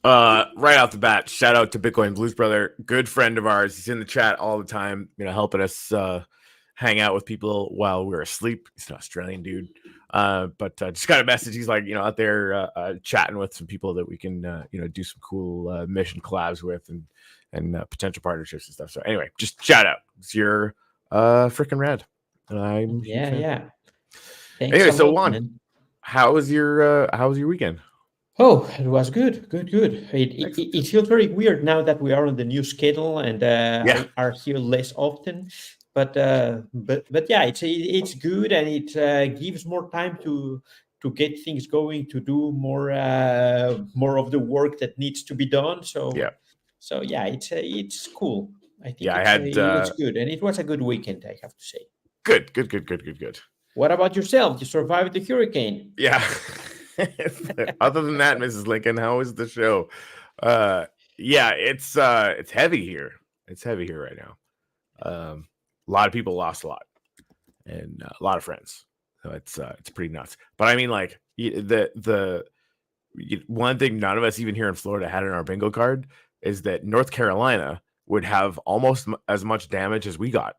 Right off the bat, shout out to Bitcoin Blues Brother, good friend of ours. He's in the chat all the time, helping us hang out with people while we're asleep. He's an Australian dude. But just got a message. He's like, out there chatting with some people that we can, do some cool mission collabs with and potential partnerships and stuff. So anyway, just shout out. You're freaking rad. And I'm a huge Yeah, fan. yeah. Thanks Anyway, a so lot, Juan, man. how was your weekend? Oh, it was good, good, good. It feels very weird now that we are on the new schedule and Yeah. I are here less often. But yeah, it's good and it gives more time to get things going, to do more of the work that needs to be done. Yeah. So yeah, it's cool. I think Yeah, I had it's good, and it was a good weekend, I have to say. good. What about yourself? You survived the hurricane. Yeah. Other than that, Mrs. Lincoln, how was the show? Yeah, it's heavy here. It's heavy here right now. A lot of people lost a lot, and a lot of friends. So it's pretty nuts. But I mean, like one thing none of us even here in Florida had in our bingo card is that North Carolina would have almost as much damage as we got.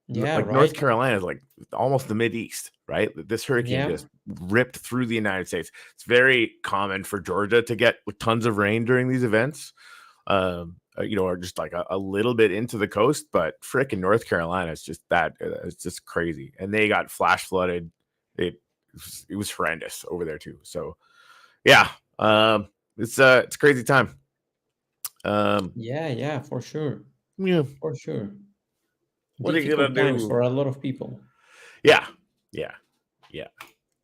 Yeah, Like North right. Carolina is like almost the mid East, right? This hurricane Yeah. just ripped through the United States. It's very common for Georgia to get tons of rain during these events, or just like a little bit into the coast. But frickin' North Carolina is just that. It's just crazy, and they got flash flooded. It was horrendous over there too. So yeah, it's a crazy time. Yeah, for sure. Yeah. For sure. What are you gonna Difficult times do? for a lot of people. Yeah.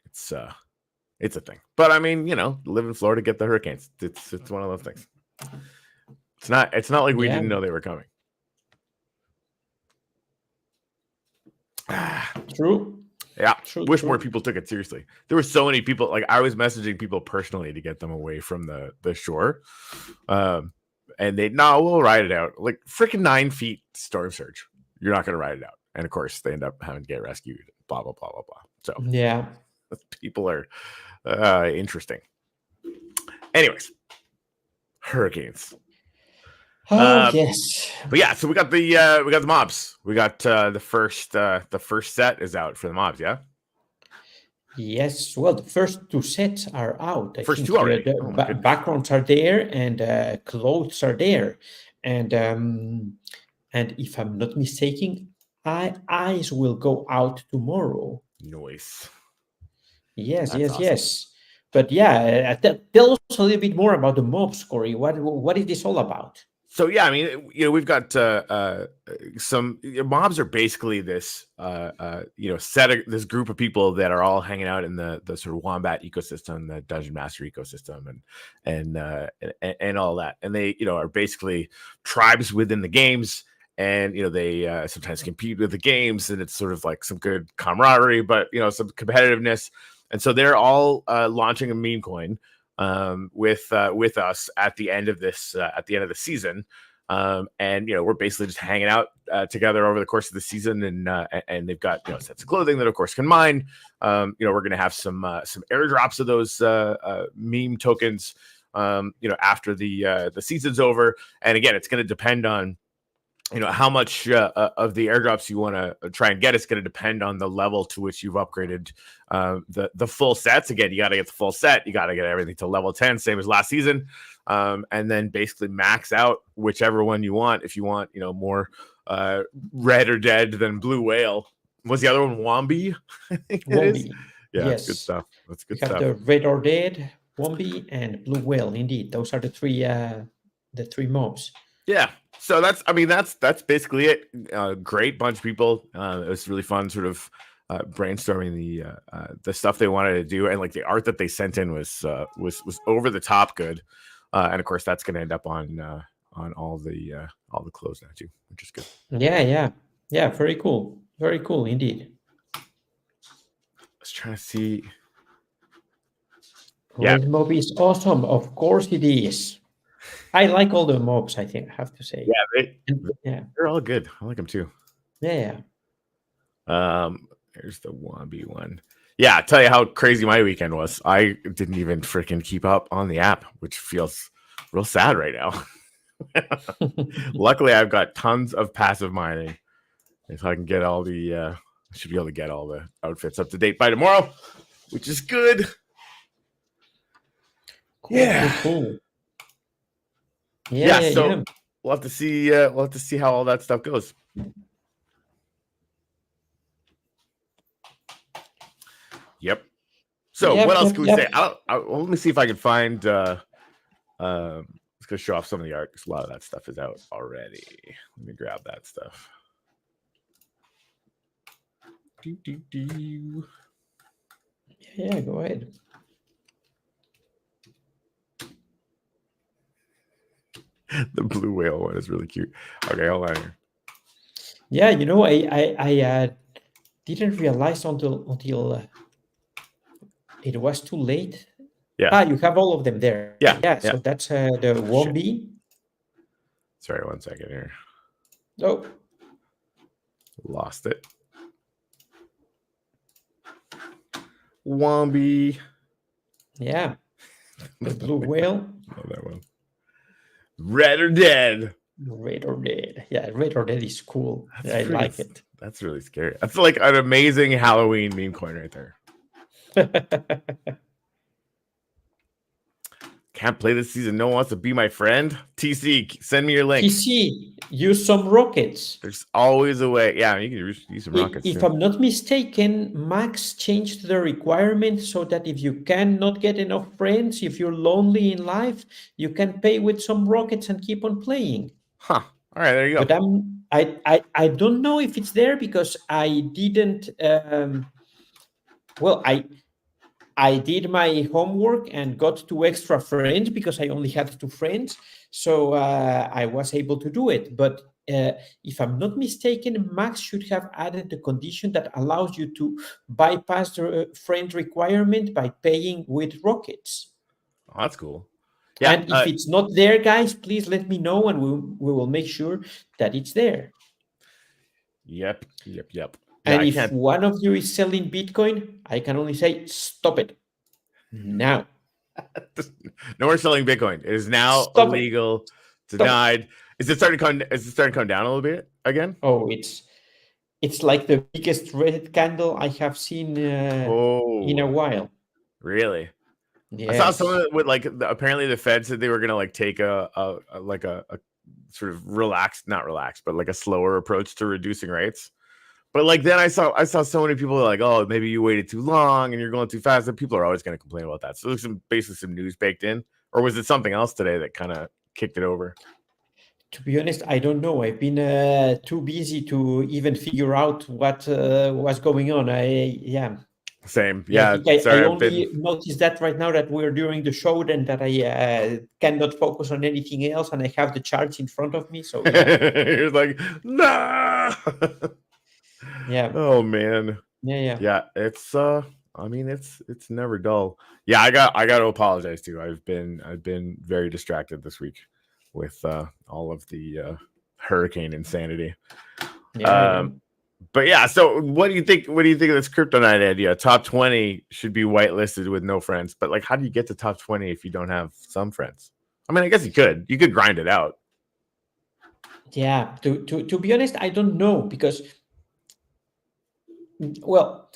It's it's a thing. But I mean, live in Florida, get the hurricanes. It's one of those things. It's not like we Yeah, didn't know they were coming. true. Yeah. True, Wish more true. people took it seriously. There were so many people. Like I was messaging people personally to get them away from the shore. And we'll ride it out. Like freaking 9 feet storm surge. You're not gonna ride it out. And of course they end up having to get rescued. Blah blah blah blah blah. So Yeah. people are interesting. Anyways, hurricanes. Oh, yes. But yeah, so we got the mobs. We got the first set is out for the mobs. Yeah, Yes. Well, the first two sets are out. I first think two already. the Oh my goodness. backgrounds are there and clothes are there. And if I'm not mistaken, eyes will go out tomorrow. Nice. Yes, That's yes, awesome. yes. But yeah, tell us a little bit more about the mobs, Corey. What is this all about? So yeah, I mean, we've got some mobs are basically this this group of people that are all hanging out in the sort of Wombat ecosystem, the Dungeon Master ecosystem, and all that, and they are basically tribes within the games, and they sometimes compete with the games, and it's sort of like some good camaraderie, but some competitiveness, and so they're all launching a meme coin with us at the end of the season. And we're basically just hanging out together over the course of the season, and they've got sets of clothing that of course can mine. We're gonna have some airdrops of those meme tokens after the season's over. And again, it's gonna depend on how much of the airdrops you want to try and get. It's going to depend on the level to which you've upgraded the full sets. Again, you got to get the full set. You got to get everything to level 10, same as last season, and then basically max out whichever one you want. If you want more red or dead than blue whale. Was the other one Wombi? I think it is. Wombi. Yeah, Yes. that's good stuff. That's good We have stuff. the red or dead, Wombi, and blue whale. Indeed, those are the three mobs. Yeah. So that's basically it. Great bunch of people. It was really fun, sort of brainstorming the stuff they wanted to do, and like the art that they sent in was over the top good. And of course, that's going to end up on all the clothes now too, which is good. Yeah. Very cool indeed. I was trying to see. Red mob is awesome. Of course it is. I like all the mobs, I think, I have to say. Yeah, they're all good. I like them too. Yeah. Here's the Wombi one. Yeah, I'll tell you how crazy my weekend was. I didn't even freaking keep up on the app, which feels real sad right now. Luckily, I've got tons of passive mining. If I can get all the, I should be able to get all the outfits up to date by tomorrow, which is good. Cool. Yeah. We'll have to see. We'll have to see how all that stuff goes. Yep. So what else can we say? Let me see if I can find. Let's go show off some of the art because a lot of that stuff is out already. Let me grab that stuff. Yeah, go ahead. The blue whale one is really cute. Okay, hold on here. Yeah, I didn't realize until it was too late. Yeah. You have all of them there. Yeah. So that's the Wombat. Sorry, 1 second here. Oh, lost it. Wombat. Yeah. The blue whale. Love that one. Red or Dead. Red or Dead. Yeah, Red or Dead is cool. I like it. That's really scary. That's like an amazing Halloween meme coin right there. Can't play this season. No one wants to be my friend. TC, send me your link. TC, use some rockets. There's always a way. Yeah, you can use some rockets. If I'm not mistaken, Max changed the requirement so that if you cannot get enough friends, if you're lonely in life, you can pay with some rockets and keep on playing. Huh. All right, there you go. But I don't know if it's there because I didn't. I did my homework and got 2 extra friends because I only had 2 friends. So I was able to do it. But if I'm not mistaken, Max should have added the condition that allows you to bypass the friend requirement by paying with rockets. Oh, that's cool. Yeah, and if it's not there, guys, please let me know and we will make sure that it's there. Yep. And if one of you is selling Bitcoin, I can only say, stop it now. No more selling Bitcoin. It is now illegal, denied. Is it starting to come down a little bit again? Oh, it's like the biggest red candle I have seen in a while. Really? Yes. I saw someone with apparently the Fed said they were gonna take a sort of not relaxed, but like a slower approach to reducing rates. But then I saw so many people like, oh, maybe you waited too long and you're going too fast. And people are always going to complain about that. So there's basically some news baked in, or was it something else today that kind of kicked it over? To be honest, I don't know. I've been too busy to even figure out what was going on. Same. Yeah. I only noticed that right now that we're during the show, and that I cannot focus on anything else, and I have the charts in front of me. So you're like, nah. Yeah. Oh man. Yeah. It's it's never dull. Yeah, I got to apologize too. I've been very distracted this week with all of the hurricane insanity. But yeah, so what do you think? What do you think of this kryptonite idea? Top 20 should be whitelisted with no friends. But how do you get to top 20 if you don't have some friends? I mean, I guess you could grind it out. Yeah. To be honest, I don't know because. Well,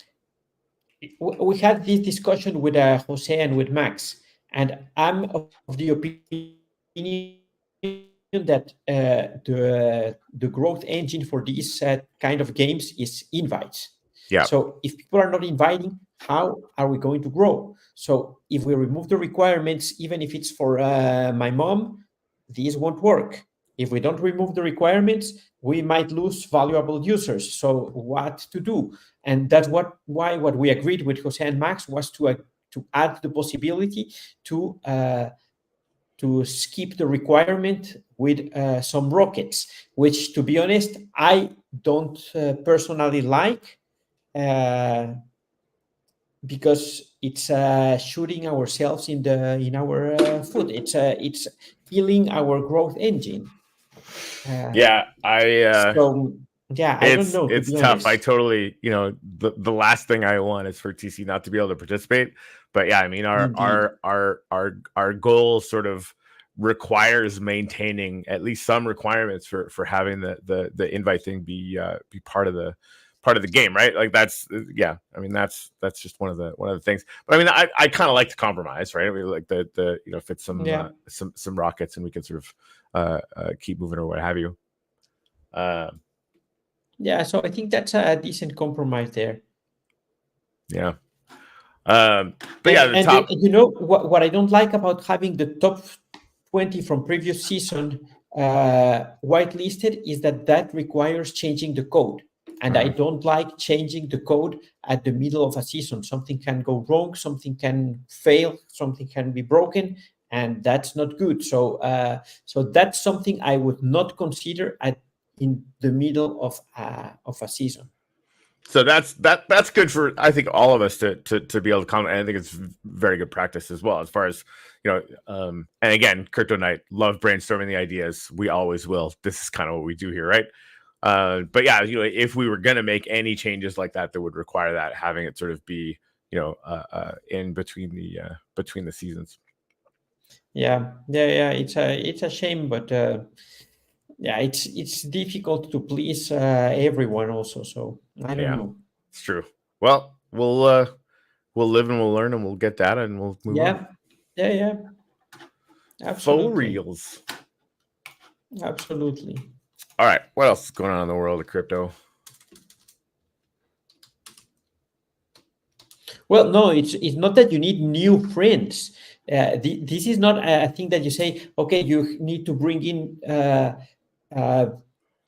we had this discussion with Jose and with Max, and I'm of the opinion that the growth engine for these kind of games is invites. Yeah. So if people are not inviting, how are we going to grow? So if we remove the requirements, even if it's for my mom, these won't work. If we don't remove the requirements, we might lose valuable users. So what to do? And that's why what we agreed with Jose and Max was to add the possibility to skip the requirement with some rockets, which, to be honest, I don't personally like, because it's shooting ourselves in our foot. It's killing our growth engine. Yeah, So Yeah, I don't know, to It's be tough. I honest. totally, the last thing I want is for TC not to be able to participate. But yeah, I mean, Indeed. our goal sort of requires maintaining at least some requirements for having the invite thing be part of the game, right? Like that's yeah. I mean, that's just one of the things. But I mean, I kind of like to compromise, right? I mean, like the fit Yeah. some rockets and we can sort of keep moving or what have you. Uh, Yeah, so I think that's a decent compromise there. yeah. But yeah, And the top. you know what I don't like about having the top 20 from previous season whitelisted is that requires changing the code. And I Uh-huh. don't like changing the code at the middle of a season. Something can go wrong, something can fail, something can be broken, and that's not good. So that's something I would not consider in the middle of a season. So that's good for I think all of us to be able to comment. And I think it's very good practice as well as far as and again, Crypto Night love brainstorming the ideas. We always will. This is kind of what we do here, right? But yeah, if we were gonna make any changes like that would require that having it sort of be in between the seasons. Yeah. It's a shame, but yeah, it's difficult to please everyone also. So I don't Yeah, know. it's true. Well, we'll live and we'll learn and we'll get data and we'll move on. Yeah, yeah, Faux absolutely, reels. absolutely. All right, what else is going on in the world of crypto? Well, no, it's not that you need new friends. This is not a thing that you say, okay, you need to bring in uh,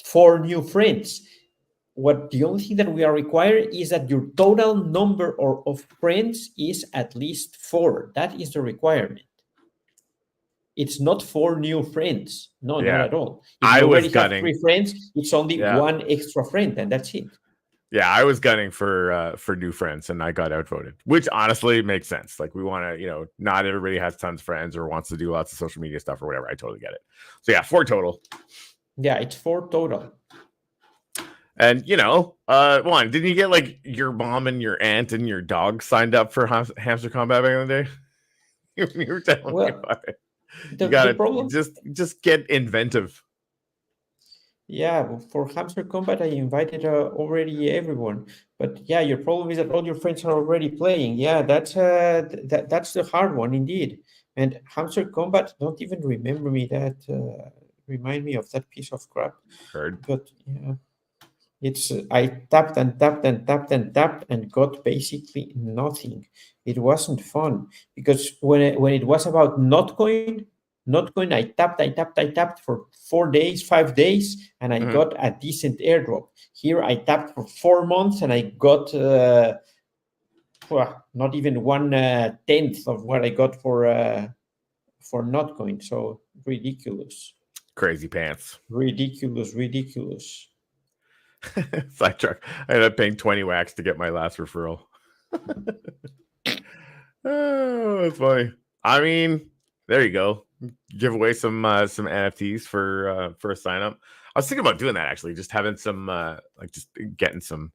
4 new friends. What the only thing that we are required is that your total number of friends is at least 4. That is the requirement. It's not 4 new friends. No, not Yeah, at all. If I you was already have gunning. 3 friends, it's only Yeah, one extra friend, and that's it. yeah, I was gunning for new friends, and I got outvoted, which honestly makes sense. Like we want to, not everybody has tons of friends or wants to do lots of social media stuff or whatever. I totally get it. So yeah, 4 total. Yeah, it's 4 total. And one, didn't you get like your mom and your aunt and your dog signed up for hamster combat back in the day? You were telling me Well, about it. You the gotta problem, just get inventive. yeah, for Hamster Combat, I invited already everyone. But yeah, your problem is that all your friends are already playing. Yeah, that's the hard one indeed. And Hamster Combat, don't even remember me that. Remind me of that piece of crap. Heard. But yeah. It's I tapped and tapped and tapped and tapped and got basically nothing. It wasn't fun because when it was about not coin, I tapped for 4 days, 5 days, and I Mhm. got a decent airdrop. Here I tapped for 4 months and I got not even 1/10 of what I got for not coin. So ridiculous, Crazy pants. ridiculous, ridiculous. Sidetrack. I ended up paying 20 wax to get my last referral. Oh, that's funny. I mean, there you go. Give away some NFTs for a sign up. I was thinking about doing that actually, just having some like just getting some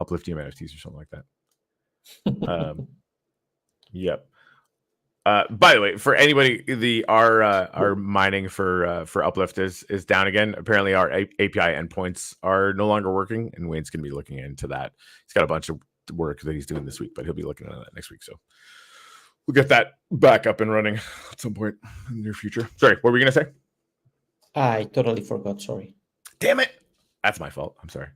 uplifting NFTs or something like that. Yep. By the way, for anybody, our mining for Uplift is down again. Apparently, our API endpoints are no longer working, and Wayne's going to be looking into that. He's got a bunch of work that he's doing this week, but he'll be looking at that next week. So we'll get that back up and running at some point in the near future. Sorry, what were we going to say? I totally forgot. Sorry. Damn it! That's my fault. I'm sorry.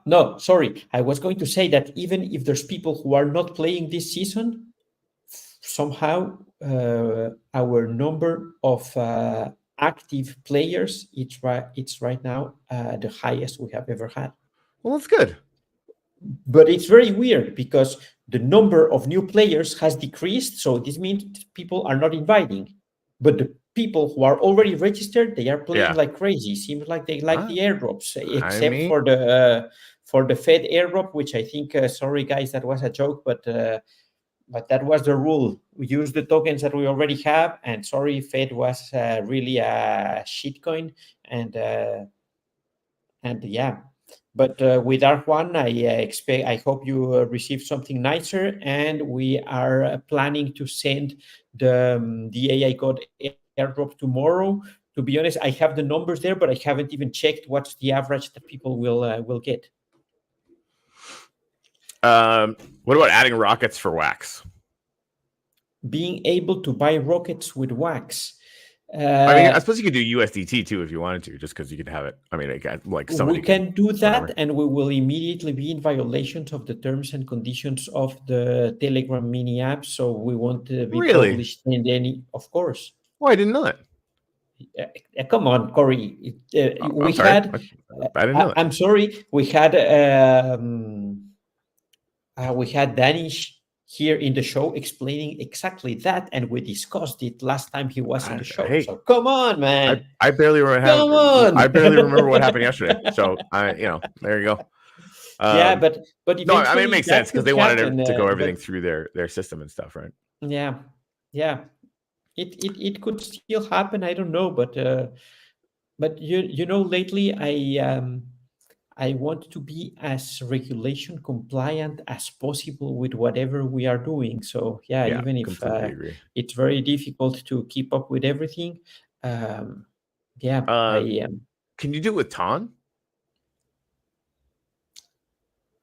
No, sorry. I was going to say that even if there's people who are not playing this season, somehow our number of active players it's right now the highest we have ever had. Well, that's good. But it's very weird because the number of new players has decreased. So this means people are not inviting, but the people who are already registered, they are playing Yeah. like crazy. Seems like they like the airdrops, I except mean, for the Fed airdrop, which I think. Sorry, guys, that was a joke, but that was the rule. We use the tokens that we already have, and sorry, Fed was really a shitcoin, and yeah, But with R1, I hope you receive something nicer, and we are planning to send the AI God airdrop tomorrow. To be honest, I have the numbers there, but I haven't even checked what's the average that people will get. What about adding rockets for wax? Being able to buy rockets with wax. I mean, I suppose you could do USDT too if you wanted to, just because you could have it. I mean, like somebody we can do that, whatever. and we will immediately be in violations of the terms and conditions of the Telegram mini app. So we won't be Really? published in any, of course. Oh, I didn't know that. Come on, Corey. I'm sorry. I didn't know that. I'm sorry. We had Danish here in the show explaining exactly that, and we discussed it last time he was in the show. Hey, so come on, man. I barely remember. Come on. I barely remember what happened yesterday. So there you go. Yeah, but no, I mean it makes sense because they wanted to go everything but, through their system and stuff, right? Yeah. It could still happen. I don't know, but lately I want to be as regulation compliant as possible with whatever we are doing. So yeah, even if it's very difficult to keep up with everything, Can you do it with Ton?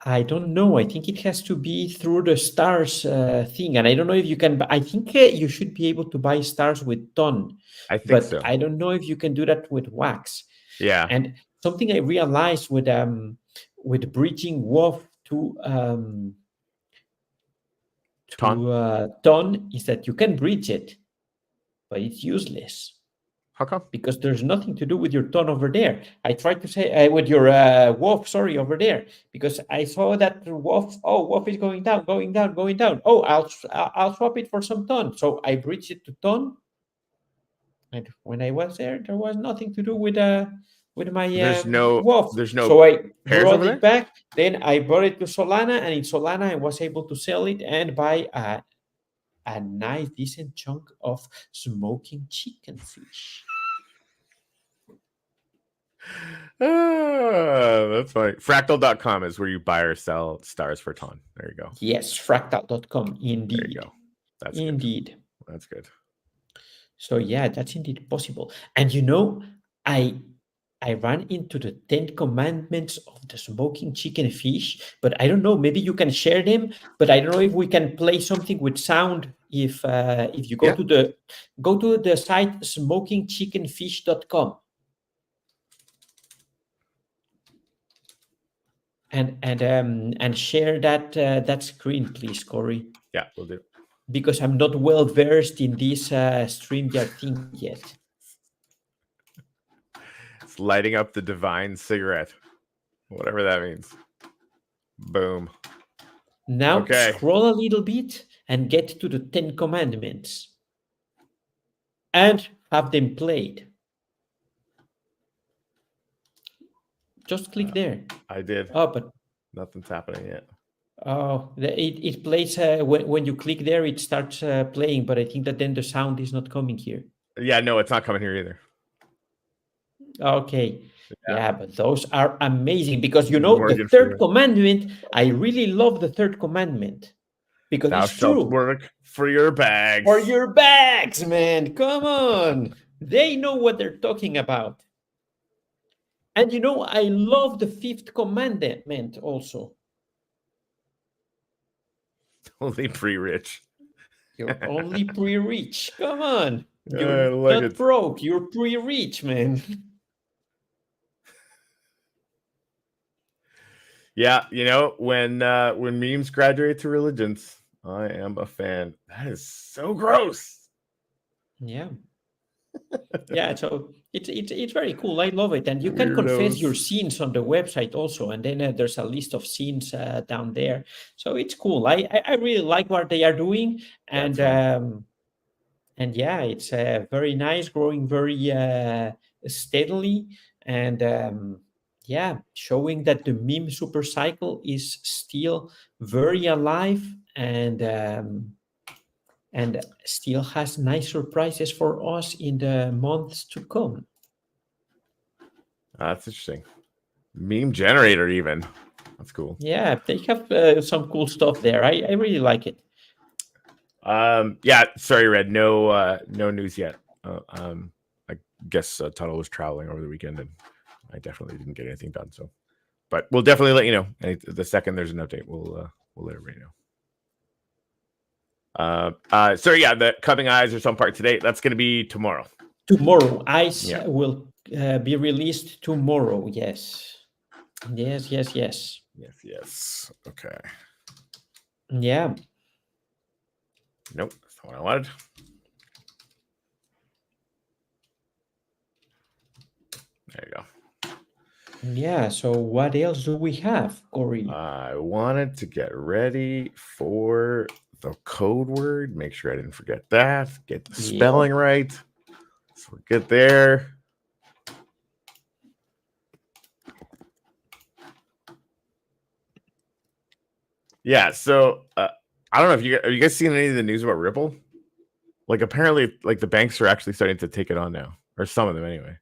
I don't know. I think it has to be through the stars thing, and I don't know if you can. I think you should be able to buy stars with Ton. I think so. I don't know if you can do that with wax. Yeah. And something I realized with bridging WoW to Ton is that you can bridge it, but it's useless. How come? Because there's nothing to do with your Ton over there. I tried to say with your WoW, over there, because I saw that WoW is going down. Oh, I'll swap it for some Ton. So I bridged it to Ton, and when I was there was nothing to do with my WoW. So I brought it back. Then I brought it to Solana, and in Solana I was able to sell it and buy a nice decent chunk of smoking chicken fish. That's funny. Fractal.com is where you buy or sell stars for Ton. There you go. Yes, fractal.com, indeed. There you go. That's indeed good. That's good. So yeah, that's indeed possible. And I ran into the 10 commandments of the smoking chicken fish, but I don't know, maybe you can share them, but I don't know if we can play something with sound if you go to the site smokingchickenfish.com. And share that screen, please, Corey. Yeah, we'll do. Because I'm not well versed in this StreamYard thing yet. It's lighting up the divine cigarette, whatever that means. Boom. Now scroll a little bit and get to the 10 commandments and have them played. Just click there. I did. Oh, but nothing's happening yet. Oh, it plays when you click there, it starts playing, but I think that then the sound is not coming here. Yeah, no, it's not coming here either. Okay. Yeah, but those are amazing because the third commandment, I really love the third commandment because Thou it's shalt true. Work for your bags. For your bags, man. Come on. They know what they're talking about. And I love the fifth commandment also. Only pre-rich. You're only pre-rich. Come on. You're not broke. You're pre-rich, man. Yeah, when memes graduate to religions, I am a fan. That is so gross. Yeah. Yeah, so it's very cool. I love it. And you can confess your sins on the website also. And then there's a list of sins down there. So it's cool. I really like what they are doing. And yeah, it's very nice, growing very steadily. And yeah, showing that the meme super cycle is still very alive and still has nice surprises for us in the months to come. That's interesting. Meme generator, even. That's cool. Yeah, they have some cool stuff there. I really like it. Yeah, sorry, Red. No news yet. I guess Tuttle was traveling over the weekend, and I definitely didn't get anything done. So, but we'll definitely let you know. The second there's an update, we'll let everybody know. So yeah, the Coming Eyes or some part today. That's going to be tomorrow. Tomorrow, Eyes will be released tomorrow. Yes. Yes. Okay. Yeah. Nope, that's not what I wanted. There you go. Yeah. So what else do we have, Corey? I wanted to get ready for the code word. Make sure I didn't forget that. Get the spelling right. So we're good there. Yeah. So I don't know if are you guys seeing any of the news about Ripple? Like apparently, like the banks are actually starting to take it on now, or some of them anyway.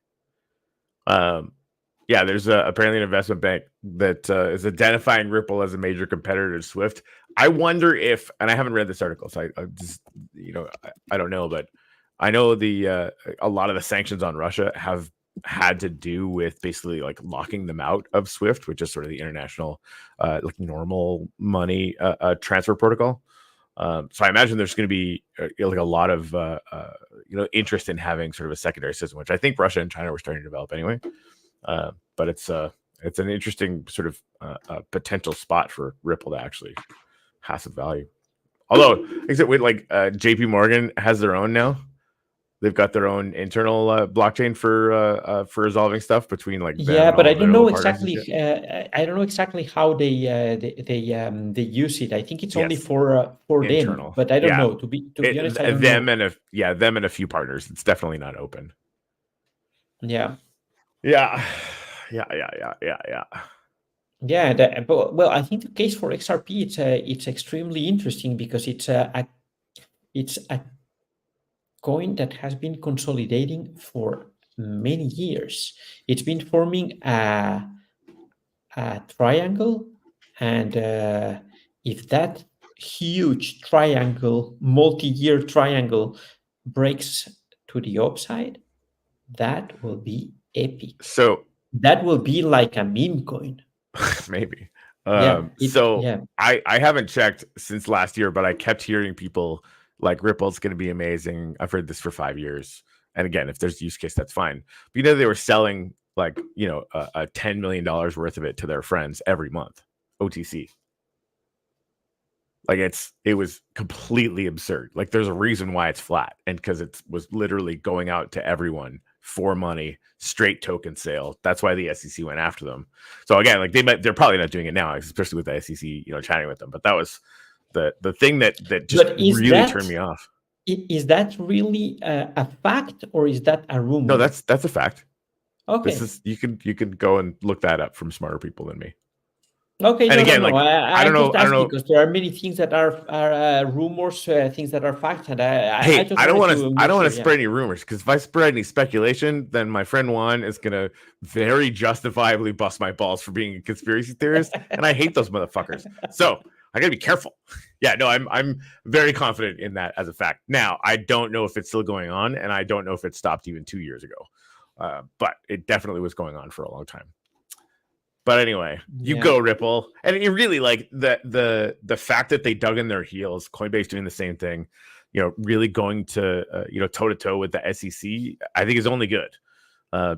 Yeah, there's apparently an investment bank that is identifying Ripple as a major competitor to Swift. I wonder if, and I haven't read this article, so I just, I don't know, but I know a lot of the sanctions on Russia have had to do with basically like locking them out of Swift, which is sort of the international, like normal money transfer protocol. So I imagine there's going to be like a lot of interest in having sort of a secondary system, which I think Russia and China were starting to develop anyway. But it's an interesting sort of potential spot for Ripple to actually have some value. Although, except with like JP Morgan has their own now. They've got their own internal blockchain for resolving stuff between like them and but all I their don't know little partners exactly. I don't know exactly how they use it. I think it's only Yes. for Internal. them. But I don't know. To be honest, I don't know. Them and a few partners. It's definitely not open. Yeah. Yeah. Well, I think the case for XRP it's extremely interesting because it's a coin that has been consolidating for many years. It's been forming a triangle, and if that huge triangle, multi-year triangle, breaks to the upside, that will be epic. So that will be like a meme coin. Maybe. I haven't checked since last year, but I kept hearing people like Ripple's going to be amazing. I've heard this for 5 years. And again, if there's use case, that's fine. But they were selling like, a $10 million worth of it to their friends every month, OTC. Like it was completely absurd. Like there's a reason why it's flat, and because it was literally going out to everyone for money, straight token sale. That's why the SEC went after them. So again, like they're probably not doing it now, especially with the SEC, chatting with them. But that was the thing that just really turned me off. Is that really a fact, or is that a rumor? No, that's a fact. Okay. This is you can go and look that up from smarter people than me. Okay, and no. I don't know because there are many things that are rumors, things that are facts, and I don't want to spread any rumors, because if I spread any speculation, then my friend Juan is gonna very justifiably bust my balls for being a conspiracy theorist, and I hate those motherfuckers. So I gotta be careful. Yeah, no, I'm very confident in that as a fact. Now I don't know if it's still going on, and I don't know if it stopped even 2 years ago, but it definitely was going on for a long time. But anyway, you go Ripple, and you really like the fact that they dug in their heels. Coinbase doing the same thing, really going to toe to toe with the SEC. I think is only good,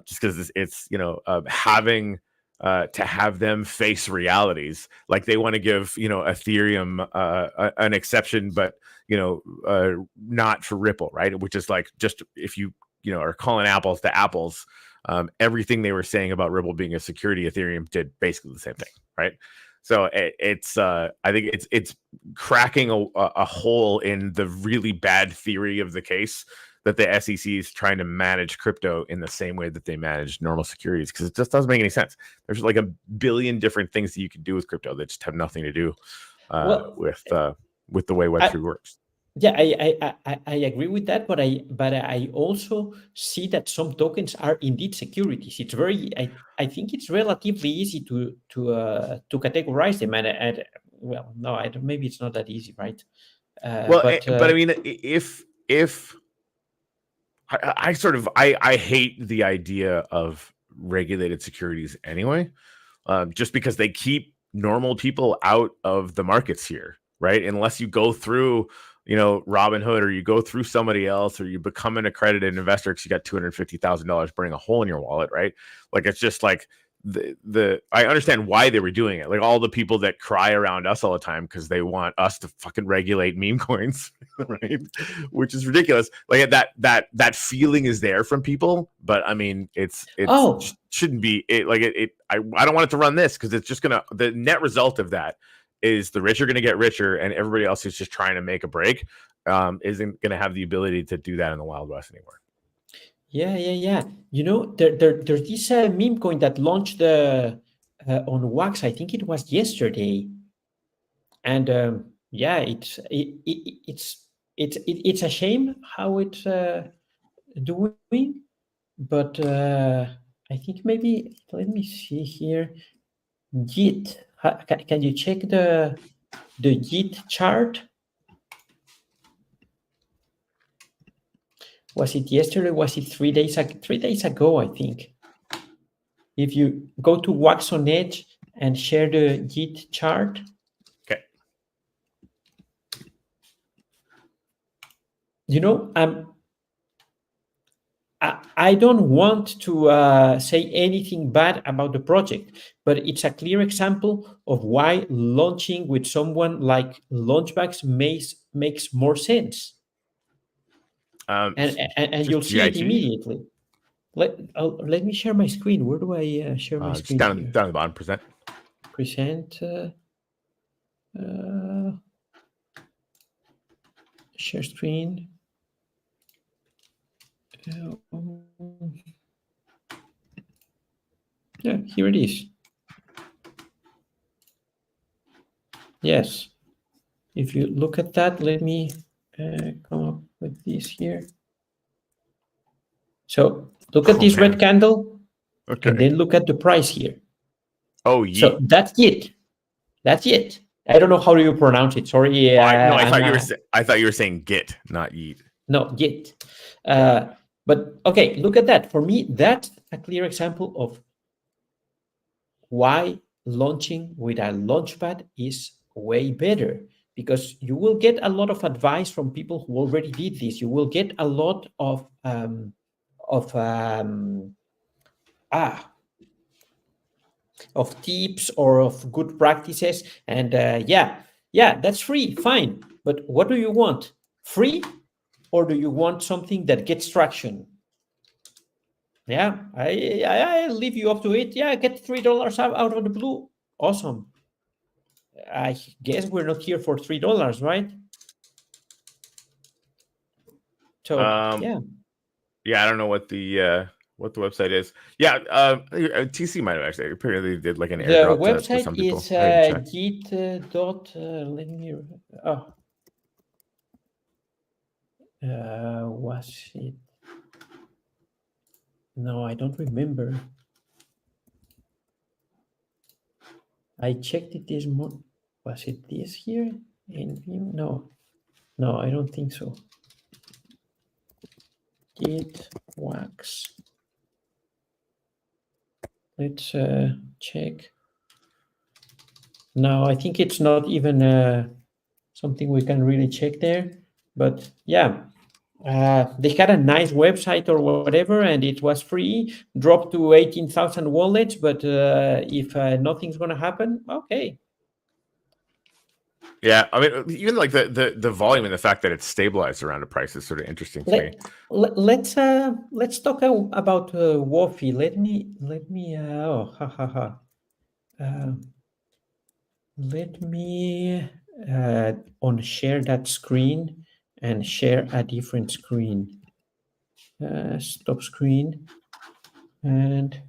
just because it's having to have them face realities. Like they want to give Ethereum an exception, but not for Ripple, right? Which is like, just if you are calling apples to apples. Everything they were saying about Ripple being a security, Ethereum did basically the same thing, right? So it's I think it's cracking a hole in the really bad theory of the case that the SEC is trying to manage crypto in the same way that they manage normal securities, because it just doesn't make any sense. There's like a billion different things that you can do with crypto that just have nothing to do with the way Web3 works. Yeah, I agree with that, but I also see that some tokens are indeed securities. It's very I think it's relatively easy to categorize them, and well, no, I don't, maybe it's not that easy, right? Well, But but I mean, if I sort of I hate the idea of regulated securities anyway, just because they keep normal people out of the markets here, right? Unless you go through, Robinhood, or you go through somebody else, or you become an accredited investor because you got $250,000 burning a hole in your wallet, right? Like, it's just like the I understand why they were doing it. Like, all the people that cry around us all the time because they want us to fucking regulate meme coins, right? Which is ridiculous. Like, that feeling is there from people, but I mean, it's oh, shouldn't be it. Like, I don't want it to run this, because it's just gonna, the net result of that is the rich are gonna get richer, and everybody else who's just trying to make a break isn't gonna have the ability to do that in the Wild West anymore. yeah. There's this meme coin that launched on Wax. I think it was yesterday, and yeah, it's a shame how it's doing, but I think maybe let me see here. Git, can you check the Git chart? Was it yesterday? Was it 3 days ago? 3 days ago, I think. If you go to Wax on Edge and share the Git chart. Okay. I don't want to say anything bad about the project, but it's a clear example of why launching with someone like Launchbacks makes more sense. And you'll see it GIG? immediately. Let me share my screen. Where do I share my Just screen down here? at the bottom, present. Present. Share screen. Yeah, here it is. Yes. If you look at that, let me come up with this here. So look at this red candle, Okay. and then look at the price here. Oh, yeet. So that's it. That's it. I don't know how do you pronounce it. Sorry. No, I thought you were saying git, not yeet. No, git. But okay, look at that. For me, that's a clear example of why launching with a launchpad is way better, because you will get a lot of advice from people who already did this. You will get a lot of tips or of good practices, and yeah, that's free, fine. But what do you want? Free, or do you want something that gets traction? Yeah, I leave you up to it. Yeah, get $3 out of the blue. Awesome. I guess we're not here for $3, right? So yeah. Yeah, I don't know what the website is. Yeah, TC might have actually apparently did like an The airdrop to website some people. is git dot. Let me. Was it? No, I don't remember. I checked it this morning. Was it this here? No, I don't think so. Git wax. Let's check. No, I think it's not even something we can really check there. But yeah, they had a nice website or whatever, and it was free, dropped to 18,000 wallets. But if nothing's going to happen, okay. Yeah, I mean, even like the volume and the fact that it's stabilized around a price is sort of interesting to me. Let's talk about Wofi. Let me let me unshare that screen and share a different screen. Stop screen and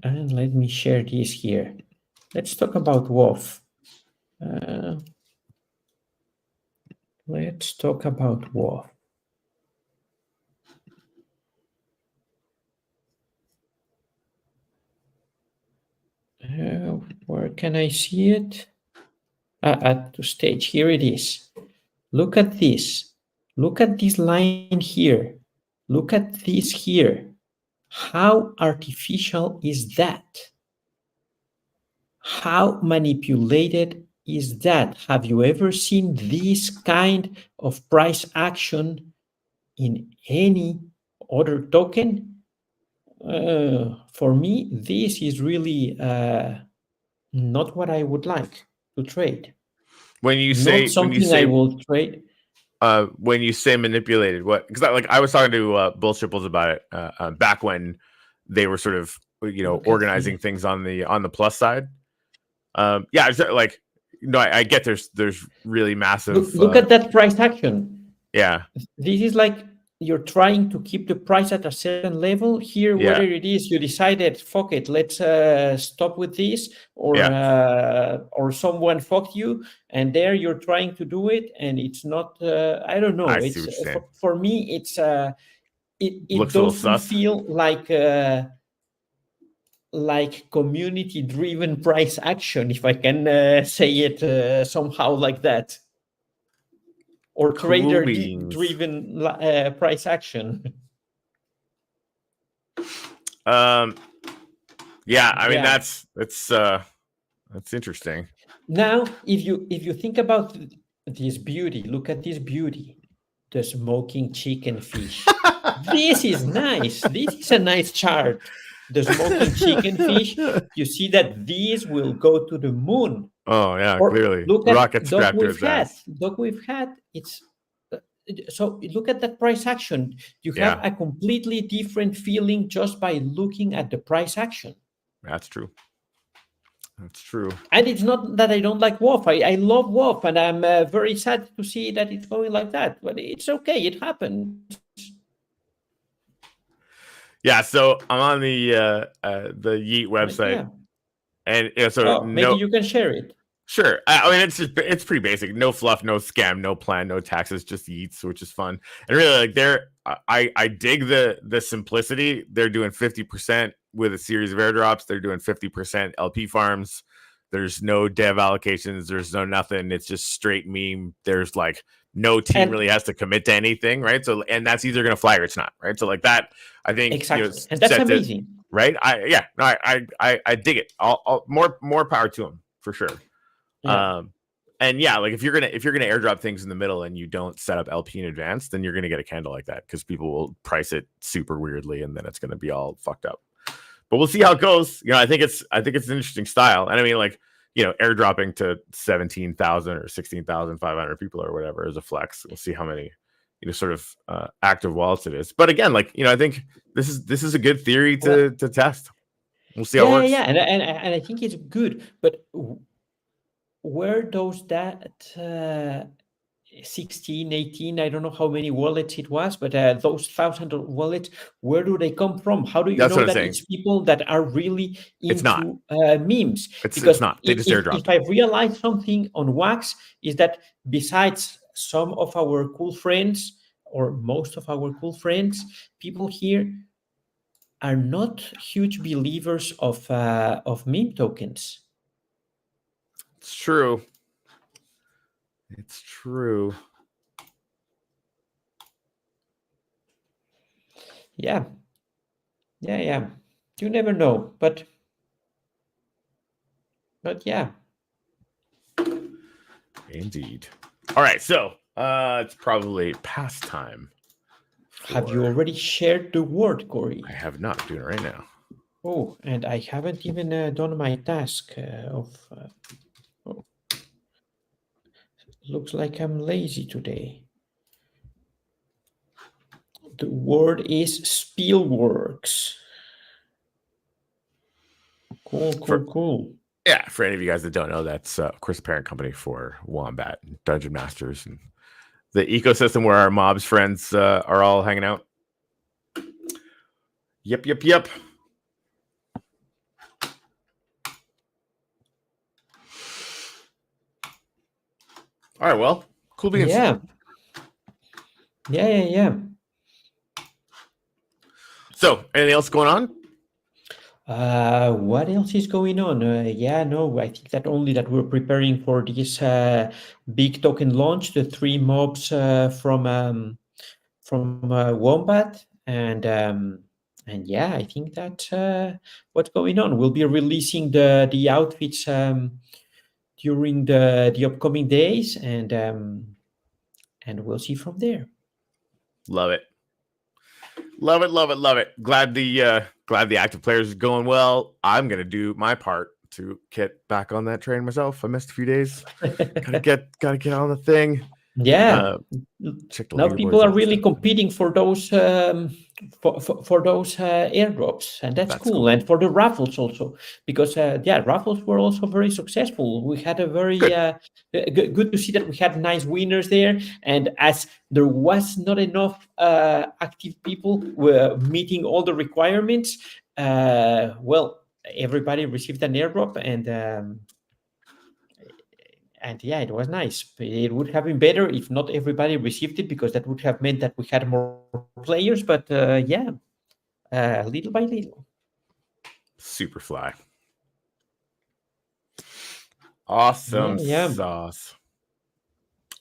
let me share this here. Let's talk about WOF. Let's talk about WoW. Where can I see it? At the stage. Here it is. Look at this. Look at this line here. Look at this here. How artificial is that? How manipulated is that? Have you ever seen this kind of price action in any other token? For me, this is really not what I would like to trade. When you Not say something I will trade. when you say manipulated, what? Because I was talking to Bull Triples about it back when they were sort of Look at organizing the, things on the plus side. Yeah, it's like I get there's really massive. look at that price action. Yeah, This is like you're trying to keep the price at a certain level. Here, yeah, whether it is you decided, fuck it, let's stop with this, or someone fucked you, and there you're trying to do it, and it's not. I don't I know. see It's what you're saying. for me, it's it Looks a little doesn't sus. feel like community driven price action, if I can say it somehow like that, or Cool trader beans. driven price action. Yeah, I mean Yeah. that's interesting. Now, if you think about this beauty, look at this beauty, the smoking chicken fish. This is nice. This is a nice chart. The smoking chicken fish. You see that these will go to the moon. Oh yeah, Or clearly look at rocket dog strapped to with his hat. ass. Dog with hat. It's so look at that price action. You have Yeah, a completely different feeling just by looking at the price action. that's true. That's true. And it's not that I don't like WoW. I love WoW, and I'm very sad to see that it's going like that. But it's okay. It happens. Yeah, so I'm on the Yeet But website, yeah. and so Oh, maybe no, you can share it. sure. I mean, it's pretty basic. No fluff, no scam, no plan, no taxes, just Yeets, which is fun. And really, like I dig the simplicity. They're doing 50% with a series of airdrops. They're doing 50% LP farms. There's no dev allocations. There's no nothing. It's just straight meme. There's like no team And really has to commit to anything, right? So, and that's either going to fly or it's not, right? So, like that, I think exactly. And that's sets it amazing. right. I dig it. More power to them for sure. Yeah. And yeah, like if you're gonna airdrop things in the middle and you don't set up LP in advance, then you're gonna get a candle like that because people will price it super weirdly and then it's gonna be all fucked up. But we'll see how it goes. I think it's an interesting style. And I mean, like, airdropping to 17,000 or 16,500 people or whatever is a flex. We'll see how many sort of active wallets it is. But again, like, I think this is a good theory Well, to test. We'll see how it works. yeah. And I think it's good. But where does that 16, 18, I don't know how many wallets it was, but those 1,000 wallets, where do they come from? How do you That's know what I'm that saying. it's people that are really It's not. into memes? It's Because not. They just airdropped if I realize something on Wax is that besides some of our cool friends, or most of our cool friends, people here are not huge believers of meme tokens. It's true. It's true. Yeah. You never know, but yeah. Indeed. All right, so it's probably past time. Have you already shared the word, Corey? I have not. I'm doing it right now. Oh, and I haven't even done my task of. Oh. Looks like I'm lazy today. The word is Spielworks. Cool. Yeah, for any of you guys that don't know, that's of course the parent company for Wombat and Dungeon Masters and the ecosystem where our mobs friends are all hanging out. Yep. All right, well, cool beans. Yeah. Yeah, yeah, yeah. So, anything else going on? What else is going on? Yeah, no, I think that only that we're preparing for this big token launch, the three mobs from Wombat, and yeah, I think that's what's going on. We'll be releasing the outfits during the upcoming days, and we'll see from there. Love it. Love it, love it, love it. Glad the active players is going well. I'm gonna do my part to get back on that train myself. I missed a few days. Gotta get on the thing. Yeah. Uh, check the Now people leaderboards, are all that really stuff. competing for those airdrops, and that's That's cool. cool. And for the raffles also, because yeah, raffles were also very successful. We had a very Good. good to see that we had nice winners there. And as there was not enough active people were meeting all the requirements, well, everybody received an airdrop, and yeah, it was nice. It would have been better if not everybody received it, because that would have meant that we had more players. But yeah, little by little. Superfly. Yeah, Awesome yeah, sauce.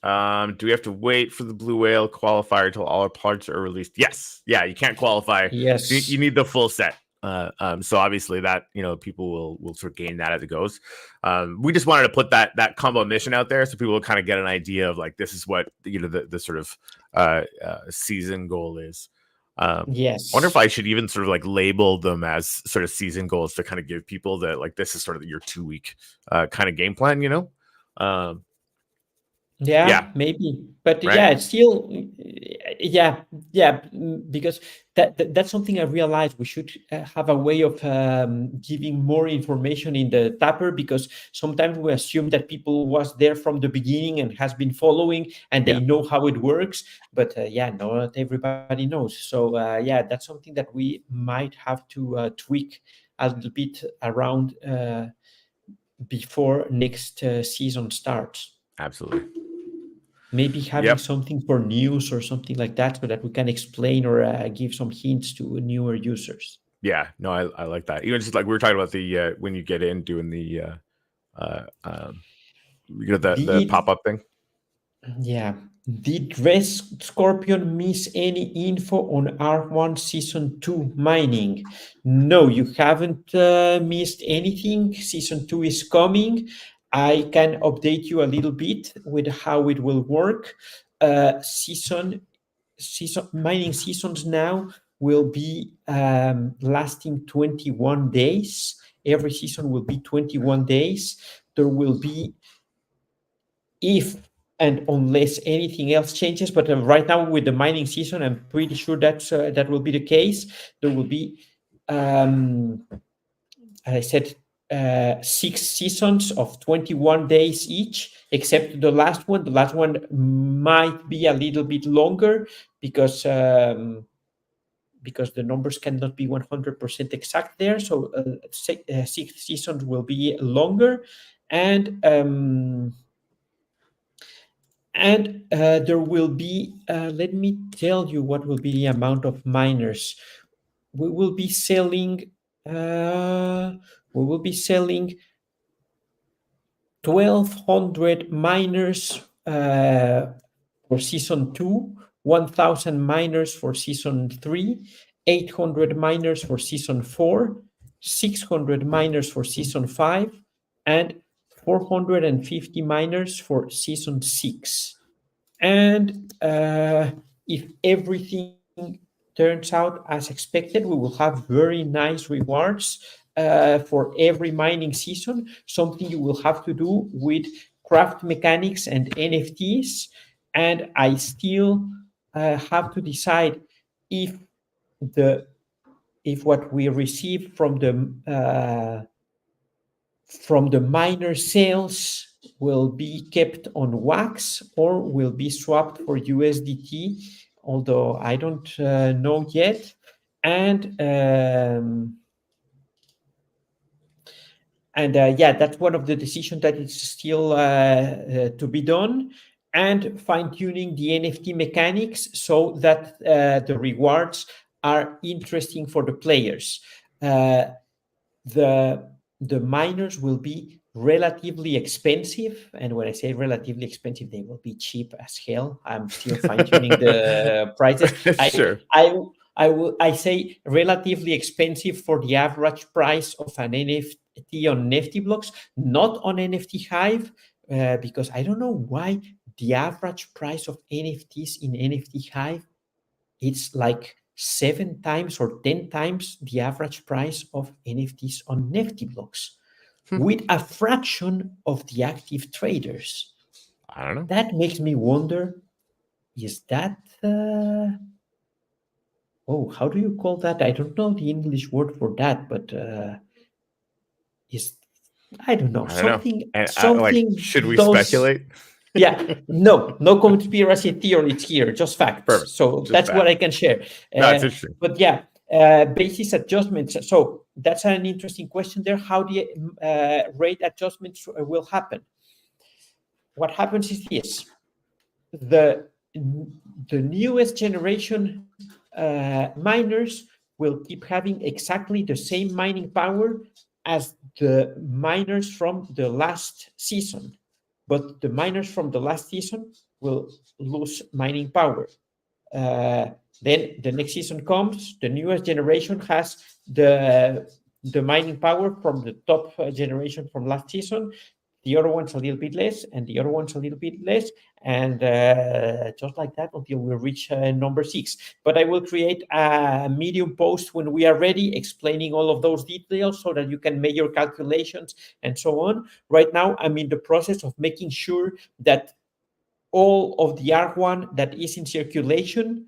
Do we have to wait for the blue whale qualifier until all our parts are released? Yes. Yeah, you can't qualify. So yes, you need the full set. So obviously that people will sort of gain that as it goes. We just wanted to put that combo mission out there so people will kind of get an idea of like this is what the sort of season goal is. Wonder if yes, I should even sort of like label them as sort of season goals to kind of give people that like this is sort of your 2 week kind of game plan. Um, yeah, yeah, maybe. But right. yeah, it's still, yeah, yeah, because that's something I realized. We should have a way of giving more information in the tapper, because sometimes we assume that people was there from the beginning and has been following and they Yeah, know how it works. But yeah, not everybody knows. So yeah, that's something that we might have to tweak a little bit around before next season starts. absolutely. Maybe having Yep. something for news or something like that, so that we can explain or give some hints to newer users. Yeah. No, I like that. Even just like we were talking about the when you get in doing the uh um the Did pop up thing. Yeah, did Red Scorpion miss any info on R1 Season 2 mining? No, you haven't missed anything. Season 2 is coming. I can update you a little bit with how it will work. Season mining seasons now will be lasting 21 days. Every season will be 21 days. There will be, if and unless anything else changes, but right now with the mining season, I'm pretty sure that will be the case. There will be, as I said, 6 seasons of 21 days each, except the last one. The last one might be a little bit longer, because the numbers cannot be 100% exact there. So 6 seasons will be longer, and there will be, let me tell you what will be the amount of miners. We will be selling, uh, we will be selling 1,200 miners for season 2, 1,000 miners for season 3, 800 miners for season 4, 600 miners for season 5, and 450 miners for season 6. And if everything turns out as expected, we will have very nice rewards for every mining season, something you will have to do with craft mechanics and NFTs. And I still have to decide if the if what we receive from the miner sales will be kept on wax or will be swapped for USDT, although I don't know yet. And yeah, that's one of the decisions that is still to be done. and fine-tuning the NFT mechanics so that the rewards are interesting for the players. The miners will be relatively expensive, and when I say relatively expensive, they will be cheap as hell. I'm still fine-tuning the prices. Sure. I say relatively expensive for the average price of an NFT on NFT blocks, not on NFT Hive, because I don't know why the average price of NFTs in NFT Hive, it's like 7 times or 10 times the average price of NFTs on NFT blocks, with a fraction of the active traders. I don't know. That makes me wonder, is that how do you call that? I don't know the English word for that, but is, I don't know, I don't know. something And something should we those speculate? Yeah, no conspiracy theories here, just facts. Perfect. So Just that's what facts. I can share. No, it's interesting. But yeah, basis adjustments. So that's an interesting question there. How the rate adjustments will happen? What happens is this: the newest generation miners will keep having exactly the same mining power as the miners from the last season, but the miners from the last season will lose mining power. Then the next season comes, the newest generation has the mining power from the top generation from last season. The other one's a little bit less, and the other one's a little bit less, and just like that until we reach number 6. But I will create a Medium post when we are ready, explaining all of those details so that you can make your calculations and so on. Right now, I'm in the process of making sure that all of the R1 that is in circulation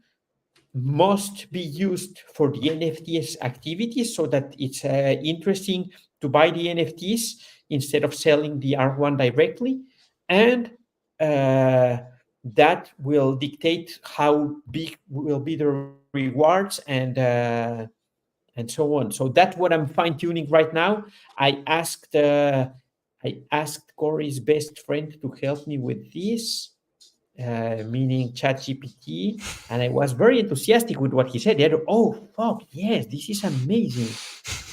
must be used for the NFTs activities so that it's interesting to buy the NFTs instead of selling the R1 directly. And that will dictate how big will be the rewards and so on. So that's what I'm fine-tuning right now. I asked Corey's best friend to help me with this, meaning ChatGPT, and I was very enthusiastic with what he said. Oh, fuck, yes, this is amazing.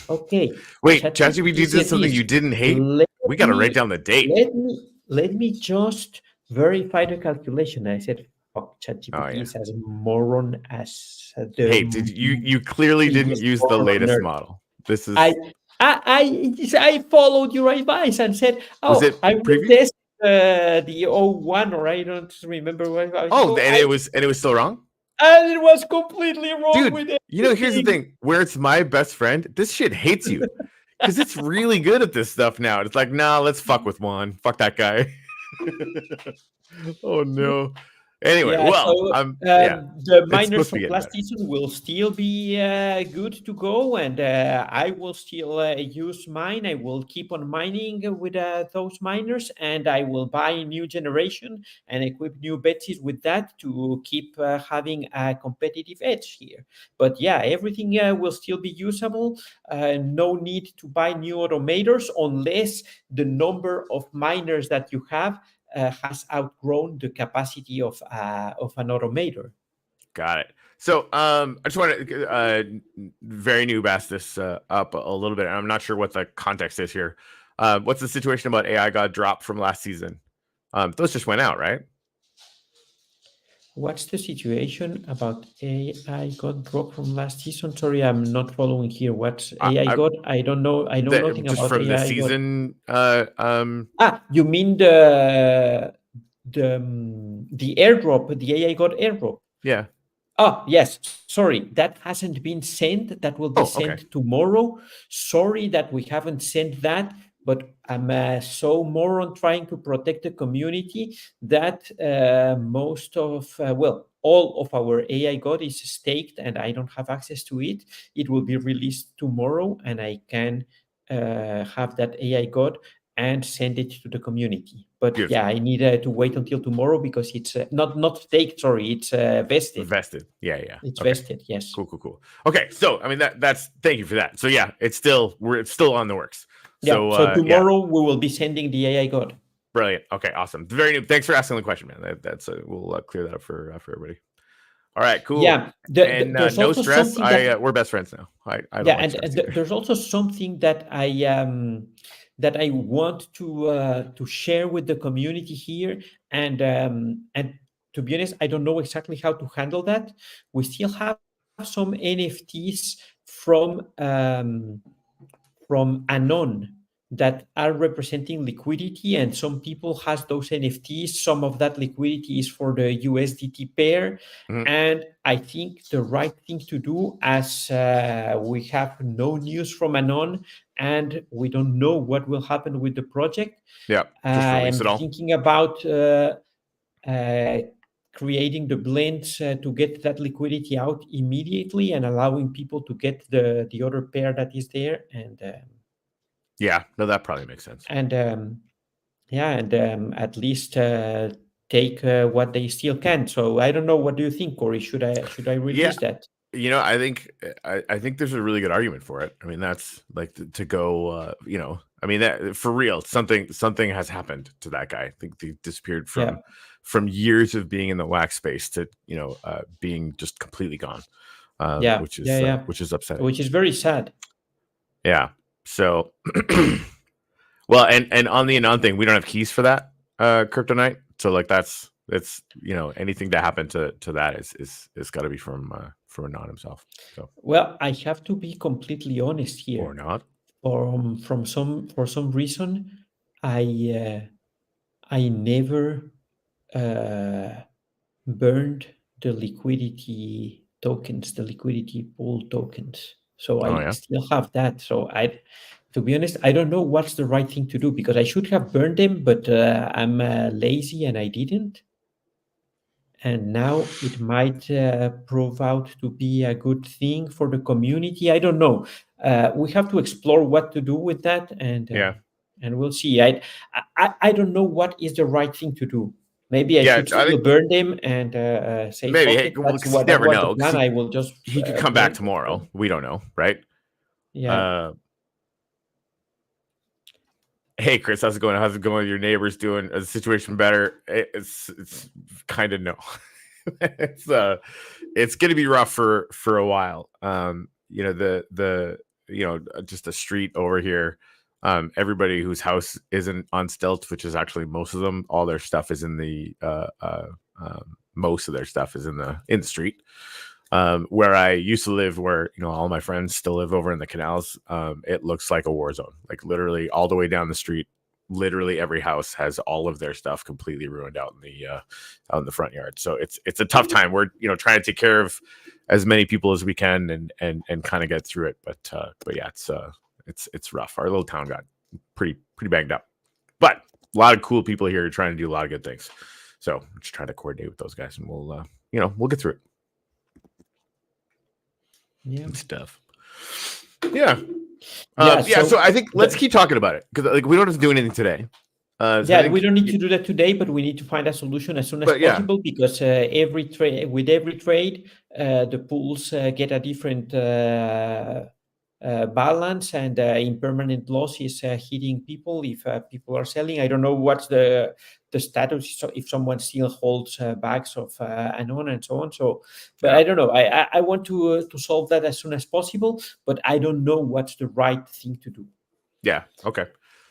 Okay. Wait, ChatGPT did something you didn't hate? We got to write down the date. Let me just verify the calculation. I said, fuck, ChatGPT is as moron as the. Hey, did you clearly didn't use the latest model? This is. I followed your advice and said, I will test the 01, or I don't remember what. It was still wrong. And it was completely wrong. Dude, with it. Here's the thing: where it's my best friend, this shit hates you because it's really good at this stuff now. It's like, nah, let's fuck with Juan. Fuck that guy. Oh no. Anyway, the miners from last season will still be good to go, and I will still use mine. I will keep on mining with those miners, and I will buy a new generation and equip new Betsy's with that to keep having a competitive edge here. But yeah, everything will still be usable. No need to buy new automators unless the number of miners that you have has outgrown the capacity of an automator. Got it. So I just want to very noob ask this up a little bit. I'm not sure what the context is here. What's the situation about AI God drop from last season? Those just went out, right? What's the situation about AI God drop from last season? Sorry, I'm not following here. What's AI God? I don't know. I know nothing just about from AI the season. You mean the airdrop, the AI God airdrop? Yeah. Oh, yes. Sorry, that hasn't been sent. That will be sent tomorrow. Sorry that we haven't sent that, but I'm so moron trying to protect the community that most of, all of our AI God is staked and I don't have access to it. It will be released tomorrow and I can have that AI God and send it to the community. But Beautiful. yeah, I need to wait until tomorrow because it's not staked. Sorry, it's vested. Vested. Yeah. It's vested. Yes. Cool. Okay, so I mean that's thank you for that. So yeah, it's still on the works. So tomorrow we will be sending the AI God. Brilliant. Okay, awesome. Very new. Thanks for asking the question, man. That's we'll clear that up for everybody. All right, cool. Yeah, And there's no also stress. something that, We're best friends now. I don't yeah, like and stress either. there's also something that I want to share with the community here, and to be honest, I don't know exactly how to handle that. We still have some NFTs from Anon that are representing liquidity, and some people has those NFTs. Some of that liquidity is for the USDT pair, Mhm. and I think the right thing to do, as we have no news from Anon and we don't know what will happen with the project, Yeah, just I release am it all. thinking about uh, creating the blends to get that liquidity out immediately and allowing people to get the other pair that is there, Yeah, no, that probably makes sense. and yeah, and at least take what they still can. So I don't know. What do you think, Corey? Should I Yeah, release that? I think there's a really good argument for it. I mean, that's like to go. I mean that for real. Something has happened to that guy. I think he disappeared Yeah, from years of being in the wax space to being just completely gone. yeah, yeah, yeah. Which is upsetting. Which is very sad. Yeah. So, well, and on the Anon thing, we don't have keys for that kryptonite. So like that's anything to happen to that is got to be from Anon himself. So Well, I have to be completely honest or here. not. For some reason, I I never burned the liquidity tokens, the liquidity pool tokens. So Oh I yeah. still have that. So to be honest, I don't know what's the right thing to do, because I should have burned them, but I'm lazy and I didn't. And now it might prove out to be a good thing for the community. I don't know. We have to explore what to do with that, Yeah. and we'll see. I don't know what is the right thing to do. Maybe I Yeah. should I still think burn them and say maybe. fuck Hey, it. well, That's because you what that never was the know. Because plan. I will just he could come back burn it. tomorrow. We don't know, right? Yeah. Uh, hey, Chris, how's it going? How's it going with your neighbors? Doing is the situation better? It's kind of no. It's going to be rough for a while. The just a street over here. Everybody whose house isn't on stilts, which is actually most of them, all their stuff is in the most of their stuff is in the street. Where I used to live, where all my friends still live over in the canals, it looks like a war zone. Like literally all the way down the street, literally every house has all of their stuff completely ruined out in the front yard. So it's a tough time. We're trying to take care of as many people as we can and kind of get through it. But yeah, it's rough. Our little town got pretty banged up, but a lot of cool people here trying to do a lot of good things. So I'm just trying to coordinate with those guys, and we'll get through it. Yeah. And stuff. Yeah. Yeah. So I think let's keep talking about it, because like we don't have to do anything today. We don't need to do that today, but we need to find a solution as soon as possible, because every trade, the pools get a different balance, and impermanent loss is hitting people if people are selling. I don't know what's the status, so if someone still holds bags of Anon and so on. So, but I don't know. I want to solve that as soon as possible, but I don't know what's the right thing to do. Yeah. Okay.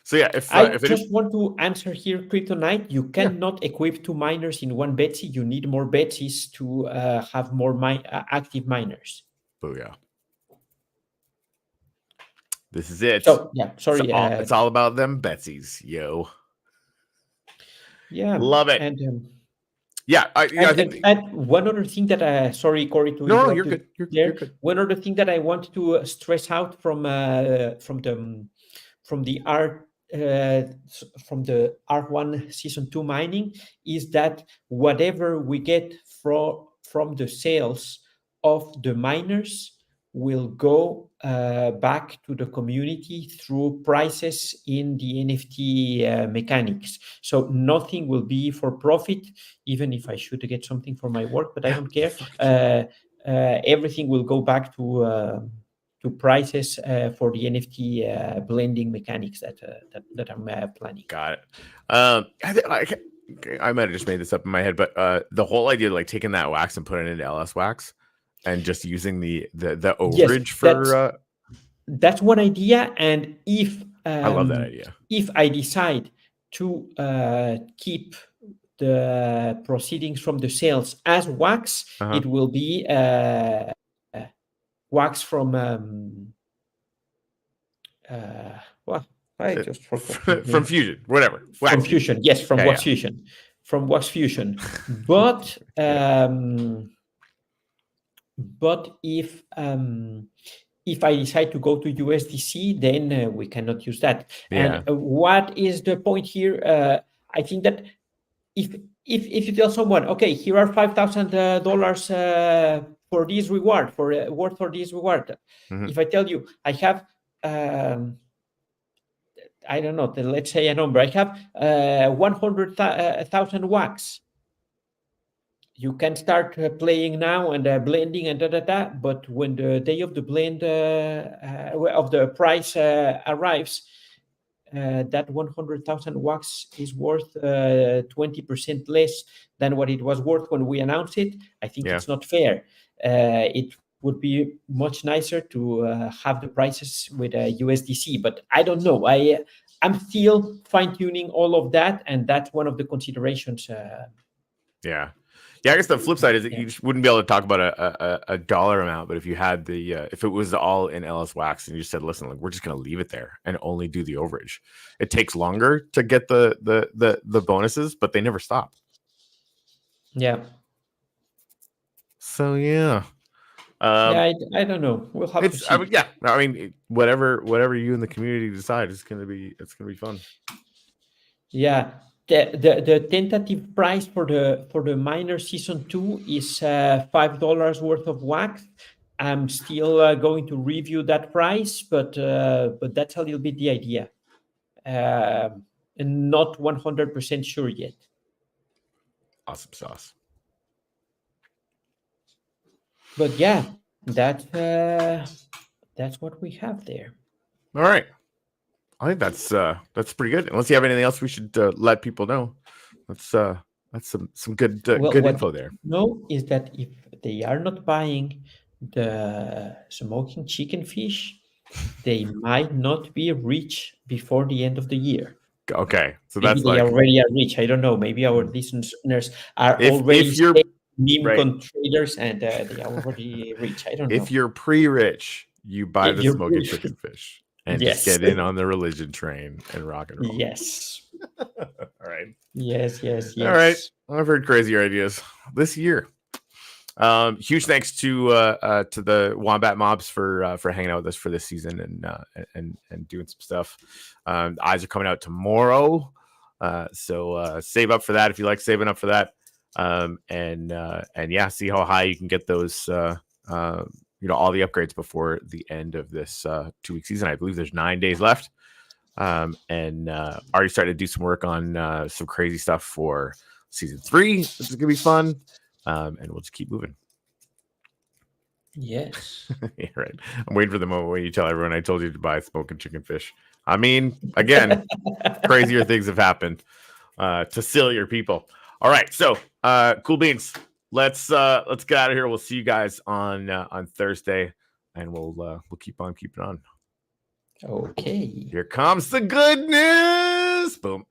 So yeah, I just want to answer here, Kryptonite. You cannot equip 2 miners in one Betsy. You need more Betsies to have more active miners. Booyah. This is it. So yeah, sorry. It's all about them Betsies, yo. Yeah, Love it. And yeah, I think. And one other thing that sorry, Corey, to interrupt. No, you're good. You're good. One other thing that I want to stress out from the R1 season 2 mining is that whatever we get from the sales of the miners will go back to the community through prices in the NFT mechanics. So nothing will be for profit, even if I should get something for my work, but I don't care. Everything will go back to prices for the NFT blending mechanics that I'm planning. Got it. I might have just made this up in my head, but the whole idea of like taking that wax and putting it into LS wax and just using the overage for that's one idea. And if I love that idea. If I decide to keep the proceedings from the sales as wax, it will be wax from well, I just forgot from Fusion, whatever. Wax from Fusion, yes, from Wax Fusion, from Wax Fusion. But but if I decide to go to USDC, then we cannot use that. And what is the point here? I think that if you tell someone, okay, here are $5,000 for this reward, worth for this reward. If I tell you I have I don't know, let's say a number, I have 100,000 wax. You can start playing now and blending and but when the day of the blend of the price arrives, that 100,000 wax is worth 20% less than what it was worth when we announced it. I think it's not fair. It would be much nicer to have the prices with USDC, but I don't know. I'm still fine-tuning all of that, and that's one of the considerations. Yeah, I guess the flip side is that you just wouldn't be able to talk about a dollar amount, but if you had the if it was all in LS wax and you just said, listen, like, we're just going to leave it there and only do the overage. It takes longer to get the bonuses, but they never stop. Yeah. So yeah. I don't know. We'll have to see. I mean, whatever you and the community decide, it's gonna be fun. Yeah, the tentative price for the Miner Season 2 is $5 worth of wax. I'm still going to review that price, but that's a little bit the idea, and not 100% sure yet. Awesome sauce. But yeah, that's what we have there. All right, I think that's pretty good. Unless you have anything else, we should let people know. That's some good good info there. No, is that if they are not buying the smoking chicken fish, they might not be rich before the end of the year. Okay, so maybe that's they already are rich. I don't know. Maybe our listeners are already meme traders and they are already rich. I don't know. If you're pre-rich, you buy the smoking chicken fish and just get in on the religion train and rock and roll. Yes. All right. Yes. All right. I've heard crazier ideas this year. Huge thanks to the Wombat Mobs for hanging out with us for this season and doing some stuff. Eyes are coming out tomorrow, so save up for that if you like saving up for that. And yeah, see how high you can get those all the upgrades before the end of this 2-week season. I believe there's 9 days left. And already started to do some work on some crazy stuff for season 3, which is gonna be fun. And we'll just keep moving. Yes. Yeah, right. I'm waiting for the moment when you tell everyone I told you to buy smoking chicken fish. I mean, again, crazier things have happened to sillier people. All right, so cool beans. Let's get out of here. We'll see you guys on Thursday, and we'll keep on keeping on. Okay. Here comes the good news. Boom.